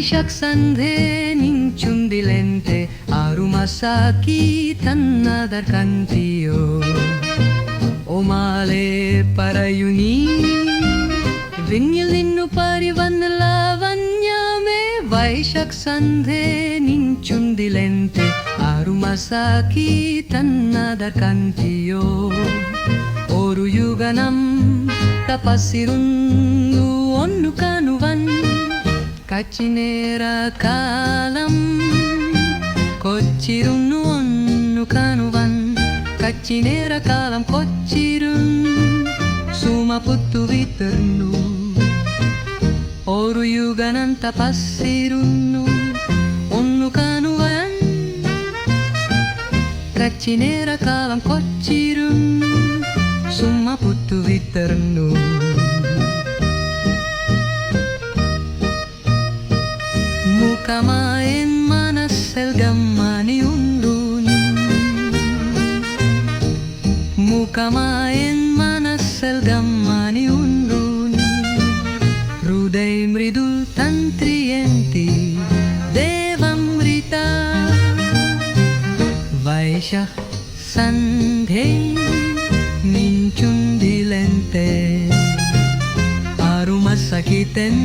Sandhe ninchundilente Arumasaki tannadar kantiyo Omale parayuni Vinyal ninnu parivanlavanyame Vaishak Sandhe ninchundilente Arumasaki tannadar kantiyo Oru yuganam tapasirunnu onnu kanuvan Kachinera kalam kochirunnu onnu kanuvan Kachinera kalam kochirun suma puttu vitarnu Oru yuganan tapasirunnu onnu kanuvan Kachinera kalam kochirun suma puttu vitarnu Mukamaen manasel gammani undun Mukamaen manasel gammani undun Hruday mridul tantrienti devamrita Vaishak Sandhe ninchundilente Arumasakiten